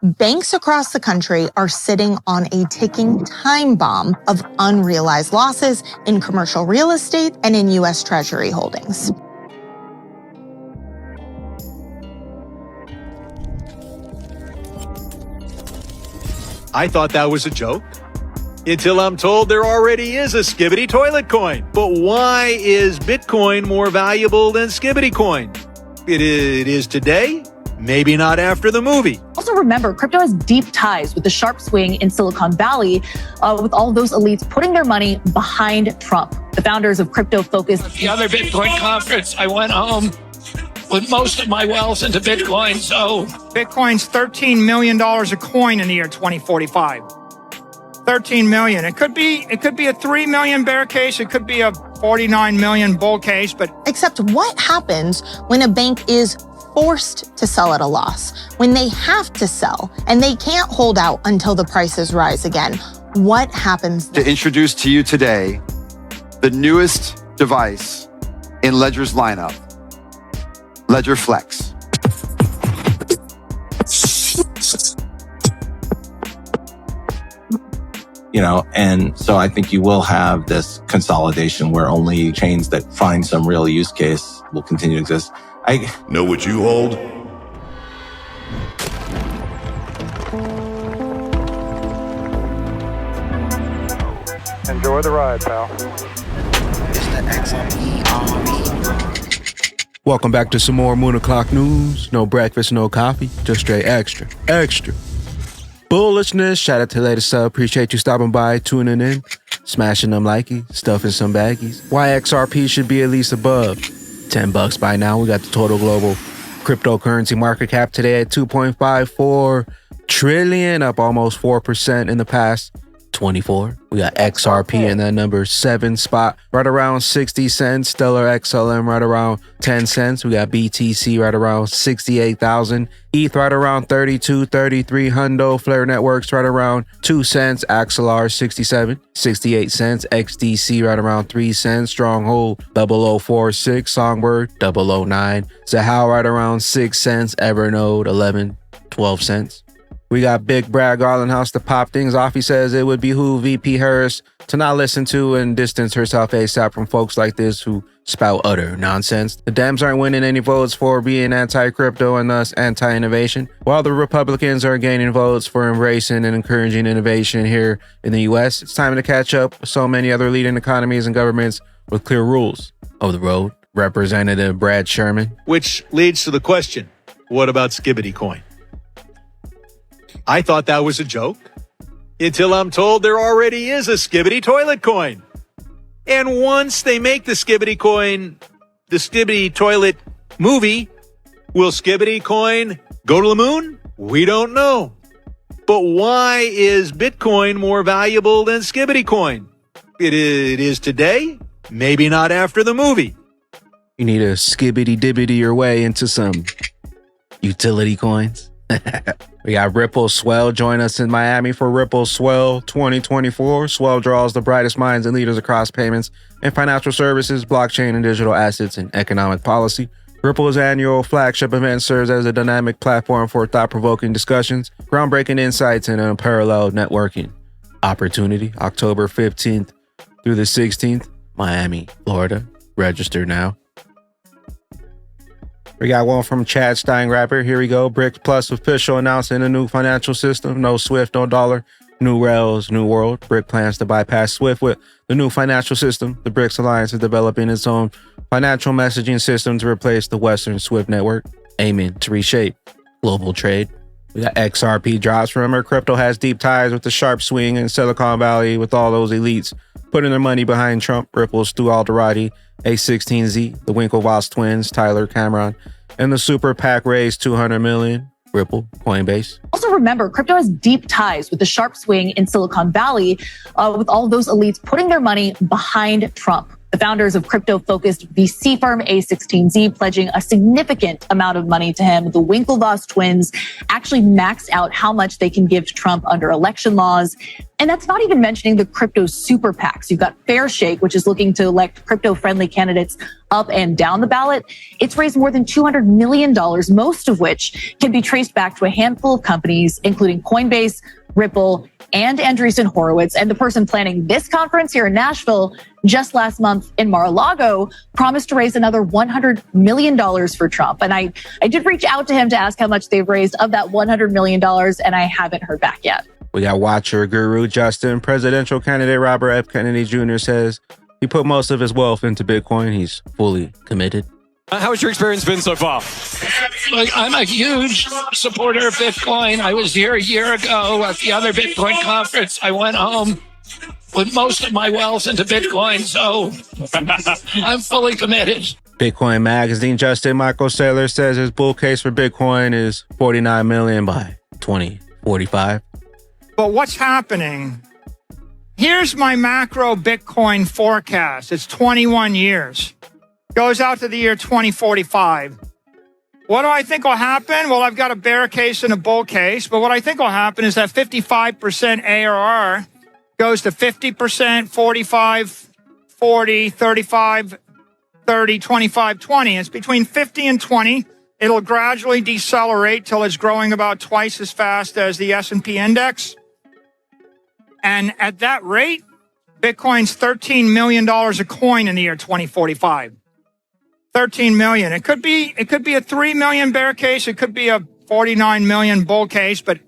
Banks across the country are sitting on a ticking time bomb of unrealized losses in commercial real estate and in U.S. Treasury holdings. I thought that was a joke until I'm told there already is a Skibbity toilet coin. But why is Bitcoin more valuable than Skibbity coin? It is today, maybe not after the movie. Also remember, crypto has deep ties with the sharp swing in Silicon Valley, with all those elites putting their money behind Trump. The founders of crypto-focused... At the other Bitcoin conference, I went home with most of my wealth into Bitcoin, so... Bitcoin's $13 million a coin in the year 2045. 13 million. It could be a 3 million bear case. It could be a 49 million bull case, but... Except what happens when a bank is forced to sell at a loss, when they have to sell and they can't hold out until the prices rise again? What happens then? To introduce to you today the newest device in Ledger's lineup, Ledger Flex. And so I think you will have this consolidation where only chains that find some real use case will continue to exist. I know what you hold. Enjoy the ride, pal. It's the XRP Army. Welcome back to some more Moon O'Clock news. No breakfast, no coffee, just straight extra. Bullishness. Shout out to the latest sub. Appreciate you stopping by, tuning in, smashing them likey, stuffing some baggies. Why XRP should be at least above $10 by now. We got the total global cryptocurrency market cap today at 2.54 trillion, up almost 4% in the past 24. We got XRP in that number 7 spot, right around 60 cents. Stellar XLM right around 10 cents. We got BTC right around 68,000. ETH right around 32, 33 hundo. Flare Networks right around 2 cents. Axelar 67, 68 cents. XDC right around 3 cents. Stronghold 0046. Songbird 009. Zahao right around 6 cents. Evernode 11, 12 cents. We got Big Brad Garlandhouse to pop things off. He says it would behoove VP Harris to not listen to and distance herself ASAP from folks like this who spout utter nonsense. The Dems aren't winning any votes for being anti-crypto and thus anti-innovation, while the Republicans are gaining votes for embracing and encouraging innovation here in the U.S. It's time to catch up with so many other leading economies and governments with clear rules of the road. Representative Brad Sherman. Which leads to the question, what about Skibbity coin? I thought that was a joke until I'm told there already is a Skibbity toilet coin. And once they make the Skibbity coin, the Skibbity toilet movie, will Skibbity coin go to the moon? We don't know. But why is Bitcoin more valuable than Skibbity coin? It is today, maybe not after the movie. You need to skibbity-dibbity your way into some utility coins. We got Ripple Swell join us in Miami for Ripple Swell 2024. Swell draws the brightest minds and leaders across payments and financial services, blockchain and digital assets, and economic policy. Ripple's annual flagship event serves as a dynamic platform for thought-provoking discussions, groundbreaking insights, and unparalleled networking opportunity. October 15th through the 16th, Miami, Florida. Register now. We got one from Chad Steingrapper. Here we go. BRICS Plus official announcing a new financial system. No SWIFT, no dollar. New rails, new world. BRIC plans to bypass SWIFT with the new financial system. The BRICS Alliance is developing its own financial messaging system to replace the Western SWIFT network, aiming to reshape global trade. We got XRP drops. Remember, crypto has deep ties with the sharp swing in Silicon Valley with all those elites putting their money behind Trump. Ripple's Stu Alderati, A16Z, the Winklevoss twins, Tyler Cameron, and the super PAC raised $200 million. Ripple, Coinbase. Also remember, crypto has deep ties with the sharp swing in Silicon Valley, with all those elites putting their money behind Trump. The founders of crypto-focused VC firm A16Z pledging a significant amount of money to him. The Winklevoss twins actually maxed out how much they can give to Trump under election laws. And that's not even mentioning the crypto super PACs. You've got Fairshake, which is looking to elect crypto-friendly candidates up and down the ballot. It's raised more than $200 million, most of which can be traced back to a handful of companies, including Coinbase, Ripple, and Andreessen Horowitz. And the person planning this conference here in Nashville just last month in Mar-a-Lago promised to raise another $100 million for Trump. And I did reach out to him to ask how much they've raised of that $100 million, and I haven't heard back yet. We got Watcher Guru Justin. Presidential candidate Robert F. Kennedy Jr. says he put most of his wealth into Bitcoin. He's fully committed. How has your experience been so far? Look, I'm a huge supporter of Bitcoin. I was here a year ago at the other Bitcoin conference. I went home with most of my wealth into Bitcoin, so I'm fully committed. Bitcoin Magazine Justin Michael Saylor says his bull case for Bitcoin is 49 million by 2045. But what's happening? Here's my macro Bitcoin forecast. It's 21 years. Goes out to the year 2045. What do I think will happen? Well, I've got a bear case and a bull case, but what I think will happen is that 55% ARR goes to 50%, 45, 40, 35, 30, 25, 20. It's between 50 and 20. It'll gradually decelerate till it's growing about twice as fast as the S&P index. And at that rate, Bitcoin's $13 million a coin in the year 2045. 13 million. It could be a 3 million bear case. It could be a 49 million bull case. But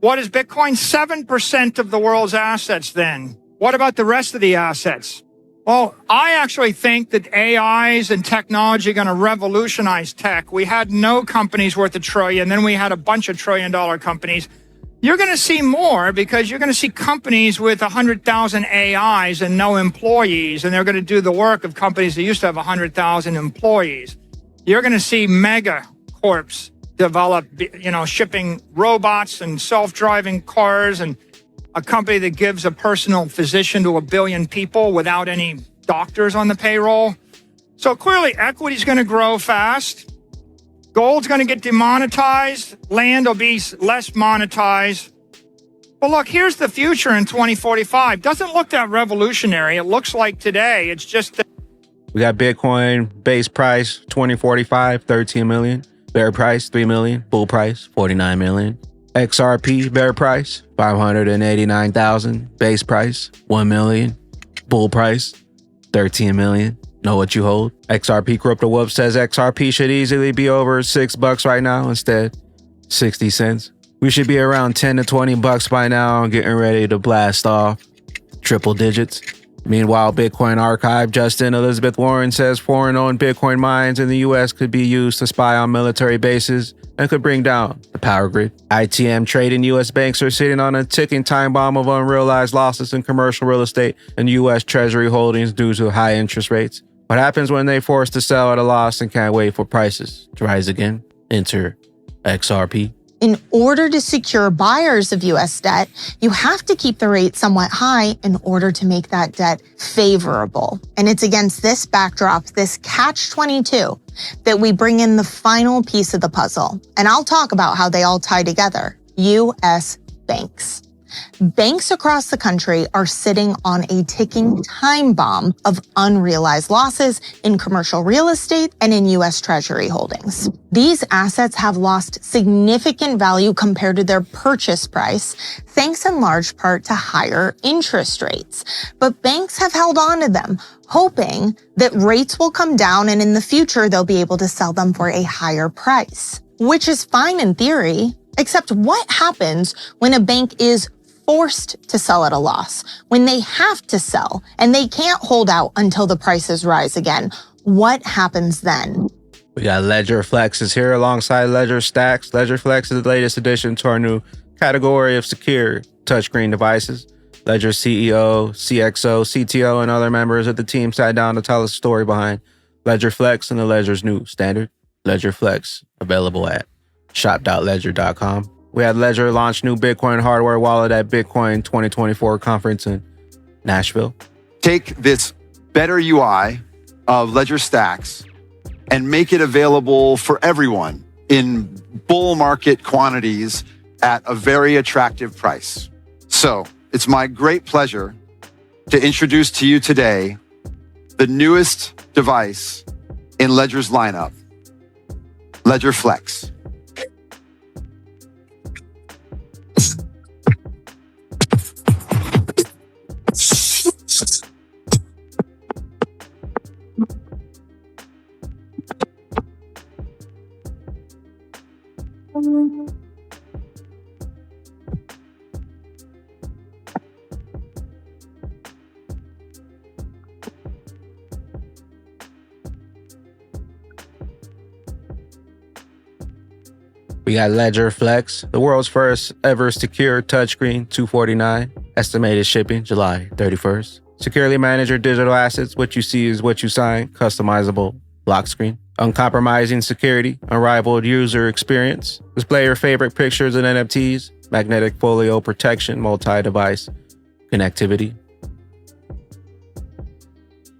what is Bitcoin? 7% of the world's assets then. What about the rest of the assets? Well, I actually think that AIs and technology are going to revolutionize tech. We had no companies worth $1 trillion. Then we had a bunch of $1 trillion companies. You're going to see more because you're going to see companies with 100,000 AIs and no employees, and they're going to do the work of companies that used to have 100,000 employees. You're going to see mega corps develop, shipping robots and self-driving cars, and a company that gives a personal physician to 1 billion people without any doctors on the payroll. So clearly equity is going to grow fast. Gold's going to get demonetized. Land will be less monetized. But look, here's the future in 2045. Doesn't look that revolutionary. It looks like today. It's just that We got Bitcoin base price 2045, 13 million. Bear price 3 million. Bull price 49 million. XRP bear price 589,000. Base price 1 million. Bull price 13 million. Know what you hold. XRP Crypto Wolf says XRP should easily be over $6 right now, instead 60 cents. We should be around 10 to 20 bucks by now, getting ready to blast off triple digits. Meanwhile, Bitcoin Archive Justin Elizabeth Warren says foreign-owned Bitcoin mines in the U.S. could be used to spy on military bases and could bring down the power grid. ITM trading U.S. banks are sitting on a ticking time bomb of unrealized losses in commercial real estate and U.S. Treasury holdings due to high interest rates. What happens when they're forced to sell at a loss and can't wait for prices to rise again? Enter XRP. In order to secure buyers of U.S. debt, you have to keep the rate somewhat high in order to make that debt favorable. And it's against this backdrop, this catch-22, that we bring in the final piece of the puzzle. And I'll talk about how they all tie together. U.S. banks. Banks across the country are sitting on a ticking time bomb of unrealized losses in commercial real estate and in U.S. Treasury holdings. These assets have lost significant value compared to their purchase price, thanks in large part to higher interest rates. But banks have held on to them, hoping that rates will come down and in the future they'll be able to sell them for a higher price, which is fine in theory. Except what happens when a bank is forced to sell at a loss, when they have to sell and they can't hold out until the prices rise again? What happens then? We got Ledger Flex is here alongside Ledger Stacks. Ledger Flex is the latest addition to our new category of secure touchscreen devices. Ledger CEO, CXO, CTO, and other members of the team sat down to tell us the story behind Ledger Flex and the Ledger's new standard. Ledger Flex, available at shop.ledger.com. We had Ledger launch new Bitcoin hardware wallet at Bitcoin 2024 conference in Nashville. Take this better UI of Ledger Stacks and make it available for everyone in bull market quantities at a very attractive price. So it's my great pleasure to introduce to you today the newest device in Ledger's lineup, Ledger Flex. We got Ledger Flex, the world's first ever secure touchscreen, $249. Estimated shipping, July 31st. Securely manage your digital assets. What you see is what you sign. Customizable lock screen. Uncompromising security. Unrivaled user experience. Display your favorite pictures and NFTs. Magnetic folio protection. Multi-device connectivity.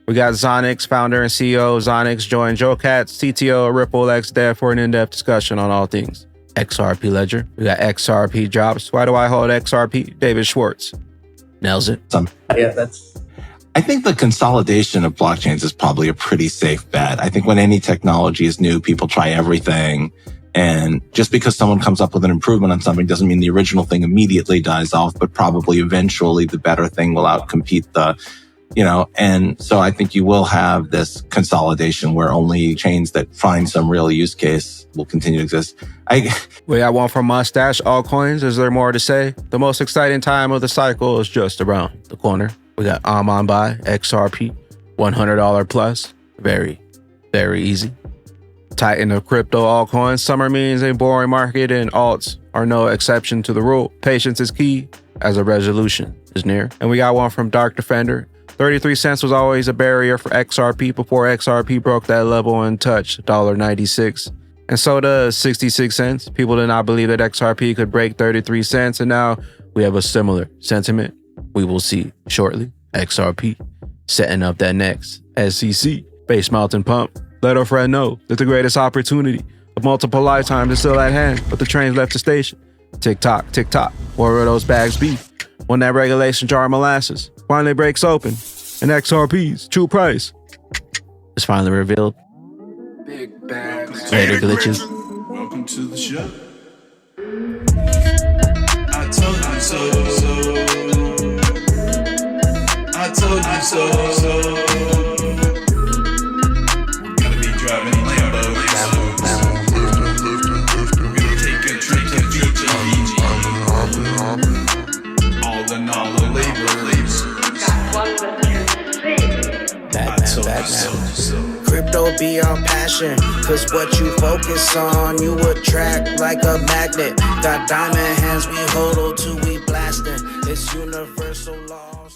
We got Zonix, founder and CEO. Zonix joined Joe Katz, CTO of Ripple X Dev for an in-depth discussion on all things XRP Ledger. We got XRP drops. Why do I hold XRP? David Schwartz nails it. I think the consolidation of blockchains is probably a pretty safe bet. I think when any technology is new, people try everything. And just because someone comes up with an improvement on something doesn't mean the original thing immediately dies off, but probably eventually the better thing will outcompete the, and so I think you will have this consolidation where only chains that find some real use case will continue to exist. We got one from Mustache Altcoins. Is there more to say? The most exciting time of the cycle is just around the corner. We got on by XRP, $100 plus. Very, very easy. Titan of crypto altcoins. Summer means a boring market and alts are no exception to the rule. Patience is key as a resolution is near. And we got one from Dark Defender. 33 cents was always a barrier for XRP before XRP broke that level and touched $1.96. And so does 66 cents. People did not believe that XRP could break 33 cents, and now we have a similar sentiment. We will see shortly. XRP setting up that next SEC base mountain pump. Let our friend know that the greatest opportunity of multiple lifetimes is still at hand, but the train's left the station. Tick tock, where will those bags be? When that regulation jar of molasses finally breaks open and XRP's true price is finally revealed. Big bags. Later glitches. Welcome to the show. I told you so. I told you so. We're gonna be driving Lambos. We're gonna take a trip to Fiji. All in all, the labor. Crypto be our passion, cause what you focus on, you attract like a magnet. Got diamond hands, we hold till we blasting. It's universal law.